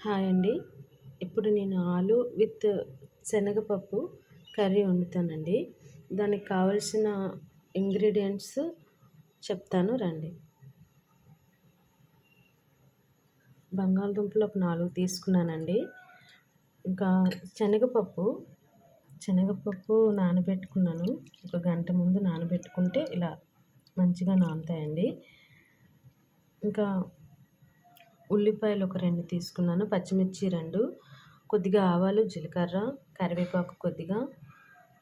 Hi అండి. ఇప్పుడు నేను ఆలు విత్ శనగపప్పు కర్రీ వండుతానండి. దానికి కావాల్సిన ఇంగ్రీడియంట్స్ చెప్తాను రండి. బంగాళదుంపలు ఒక 4 తీసుకున్నానండి. ఇంకా శనగపప్పు నానబెట్టుకున్నాను. ఒక గంట ముందు నానబెట్టుకుంటే ఇలా మంచిగా నానుతాయండి. ఇంకా ఉల్లిపాయలు ఒక 2 తీసుకున్నాను, పచ్చిమిర్చి 2, కొద్దిగా ఆవాలు, జీలకర్ర, కరివేపాకు కొద్దిగా,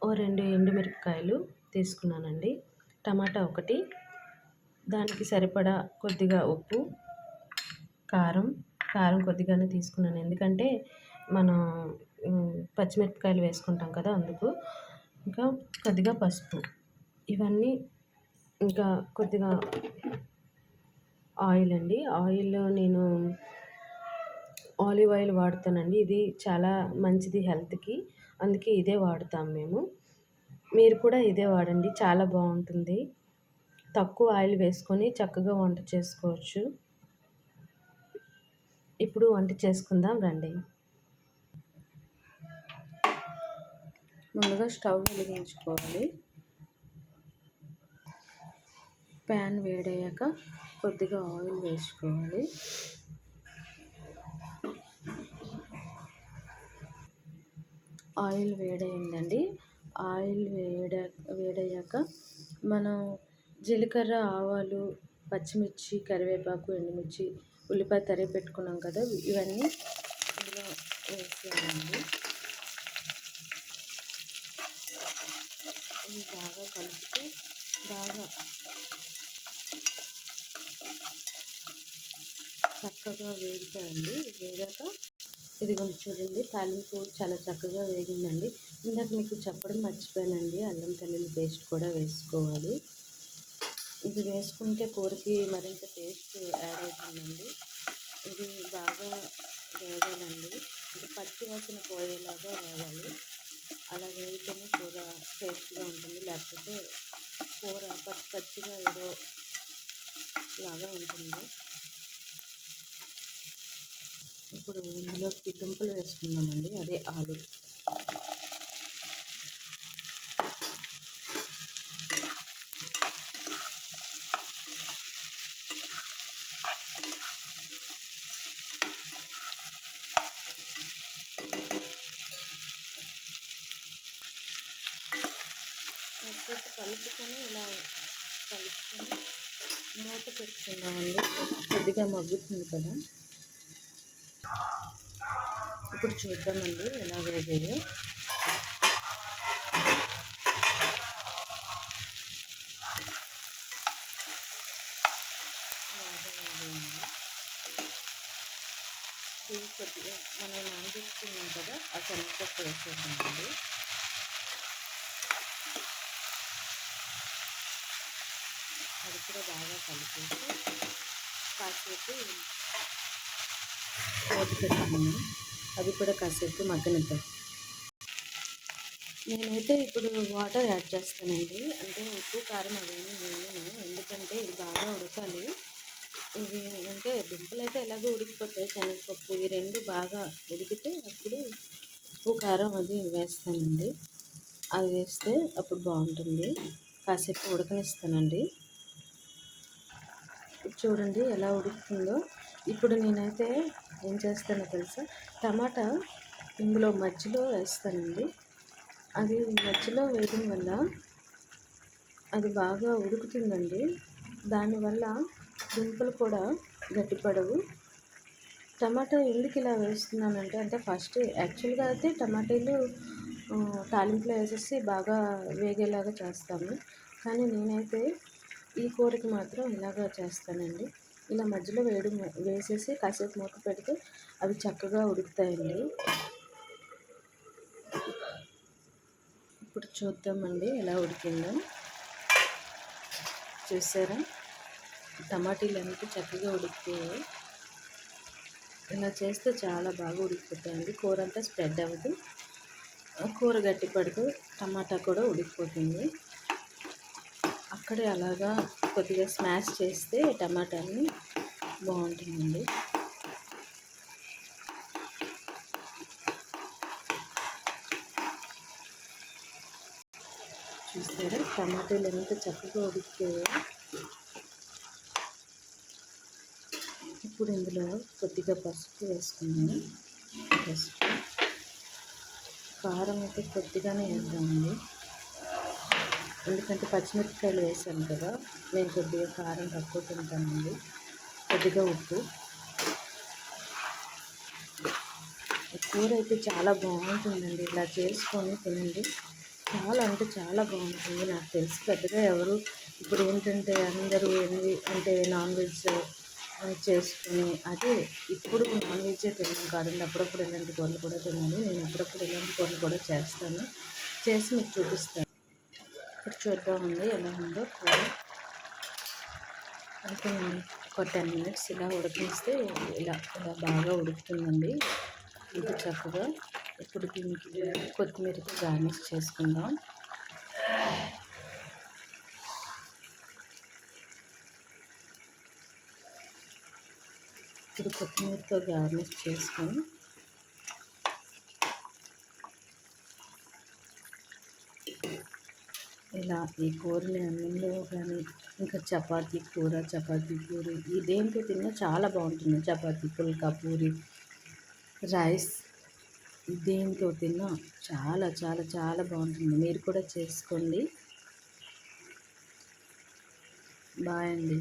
ఓ 2 ఎండుమిరపకాయలు తీసుకున్నానండి. టమాటా 1, దానికి సరిపడా కొద్దిగా ఉప్పు, కారం కొద్దిగానే తీసుకున్నాను, ఎందుకంటే మనం పచ్చిమిరపకాయలు వేసుకుంటాం కదా అందుకు. ఇంకా కొద్దిగా పసుపు, ఇవన్నీ. ఇంకా కొద్దిగా ఆయిల్ అండి. ఆయిల్ నేను ఆలివ్ ఆయిల్ వాడతానండి. ఇది చాలా మంచిది హెల్త్కి, అందుకే ఇదే వాడతాం మేము. మీరు కూడా ఇదే వాడండి, చాలా బాగుంటుంది. తక్కువ ఆయిల్ వేసుకొని చక్కగా వంట చేసుకోవచ్చు. ఇప్పుడు వంట చేసుకుందాం రండి. ముందుగా స్టవ్ వెలిగించుకోవాలి. ప్యాన్ వేడయ్యాక కొద్దిగా ఆయిల్ వేసుకోవాలి. ఆయిల్ వేడైందండి. ఆయిల్ వేడయ్యాక మనం జీలకర్ర, ఆవాలు, పచ్చిమిర్చి, కరివేపాకు, ఎండుమిర్చి, ఉల్లిపాయ తరిగి పెట్టుకున్నాం కదా, ఇవన్నీ ఇందులో వేసేయాలండి. ఇవి బాగా కలిపితే బాగా చక్కగా వేగుతాయండి. వేగాక ఇది కొంచెం చూడండి, తాలింపు చాలా చక్కగా వేగిందండి. ఇందాక మీకు చెప్పడం మర్చిపోయానండి, అల్లం వెల్లుల్లి పేస్ట్ కూడా వేసుకోవాలి. ఇది వేసుకుంటే కూరకి మరింత టేస్ట్ యాడ్ అవుతుందండి. ఇది బాగా వేగాలండి. ఇది పచ్చి వాసన పోయేలాగా వేగాలి. అలా వేగితేనే కూర టేస్ట్గా ఉంటుంది, లేకపోతే కూర పచ్చిగా ఏదో లాగా ఉంటుంది. ఇప్పుడు ఇందులోకి దుంపలు వేసుకుందామండి, అదే ఆలు. కలుపుకొని ఇలా కలుపుకొని మూత పెట్టుకుందామండి. కొద్దిగా మగ్గుతుంది కదా, ఇప్పుడు చూద్దామండి ఎలా వేగాయో. ఇది కొద్దిగా మనం నానబెట్టుకున్నాం కదా, ఆ శనగపప్పు వేసేద్దామండి. అది కూడా బాగా కలిపేసి కాసేపు మూత పెట్టుకున్నాను. అది కూడా కాసేపు మగ్గనిద్దాం. నేనైతే ఇప్పుడు వాటర్ యాడ్ చేస్తానండి. అంటే ఉప్పు, కారం అవేమీ వేయను, ఎందుకంటే ఇది బాగా ఉడకాలి. ఇవి అంటే దుంపలు అయితే ఎలాగో ఉడికిపోతాయి, శనగపప్పు ఈ 2 బాగా ఉడికితే అప్పుడు ఉప్పు, కారం అది వేస్తానండి. అది వేస్తే అప్పుడు బాగుంటుంది. కాసేపు ఉడకనిస్తానండి. చూడండి ఎలా ఉడుకుతుందో. ఇప్పుడు నేనైతే ఏం చేస్తానో తెలుసా, టమాటా ఇందులో మధ్యలో వేస్తానండి. అది మధ్యలో వేయడం వల్ల అది బాగా ఉడుకుతుందండి. దానివల్ల దుంపలు కూడా గట్టిపడవు. టమాటా ఎందుకు ఇలా వేస్తున్నానంటే, అంటే ఫస్ట్ యాక్చువల్గా అయితే టమాటాలు తాలింపులో వేసేసి బాగా వేగేలాగా చేస్తాము, కానీ నేనైతే ఈ కూరకి మాత్రం ఇలాగా చేస్తానండి. ఇలా మధ్యలో వేసేసి కాసేపు మూత పెడితే అవి చక్కగా ఉడుకుతాయండి. ఇప్పుడు చూద్దామండి ఎలా ఉడికిందో. చూసారా, టమాటీలు అన్నీ చక్కగా ఉడికిపోయాయి. ఇలా చేస్తే చాలా బాగా ఉడికిపోతాయండి. కూర అంతా స్ప్రెడ్ అవ్వదు, కూర గట్టిపడదు, టమాటా కూడా ఉడికిపోతుంది. అక్కడే అలాగా కొద్దిగా స్మాష్ చేస్తే టమాటాని బాగుంటుందండి. చూస్తారా టమాటాలు ఎంత చక్కగా ఉడికాయో. ఇప్పుడు ఇందులో కొద్దిగా పసుపు వేసుకున్నాను. పసుపు, కారం అయితే కొద్దిగానే వేద్దామండి, ఎందుకంటే పచ్చిమిరపకాయలు వేసాను కదా, నేను కొద్దిగా కారం తక్కువ తింటానండి. కొద్దిగా ఉప్పు. కూర అయితే చాలా బాగుంటుందండి, ఇలా చేసుకొని తినండి. చాలా అంటే చాలా బాగుంటుంది. నాకు తెలిసి పెద్దగా ఎవరు ఇప్పుడు ఏంటంటే అందరూ అంటే నాన్ వెజ్ చేసుకుని అదే ఇప్పుడు నాన్ వెజ్జే తిన్నాను కాదండి, అప్పుడప్పుడు ఇలాంటి కూరలు కూడా తిన్నాను. నేను అప్పుడప్పుడు ఇలాంటి కూరలు కూడా చేస్తాను, చేసి మీకు చూపిస్తాను. ఇప్పుడు చూద్దామండి ఎలా ఉందో కూర. అంతేనండి, ఒక 10 minutes ఇలా ఉడికిస్తే ఇలా ఇలా బాగా ఉడుకుతుందండి, ఇంత చక్కగా. ఇప్పుడు దీనికి కొత్తిమీరతో గార్నిష్ చేసుకుందాం. ఇప్పుడు కొత్తిమీరతో గార్నిష్ చేసుకొని ఇలా ఈ కూరని అన్నంలో కానీ ఇంకా చపాతీ కూర, చపాతీ పూరి, ఈ దేంతో తిన్నా చాలా బాగుంటుంది. చపాతీ, పుల్కా, పూరి, రైస్ దేంతో తిన్నా చాలా చాలా చాలా బాగుంటుంది. మీరు కూడా చేసుకోండి. బాయ్ అండి.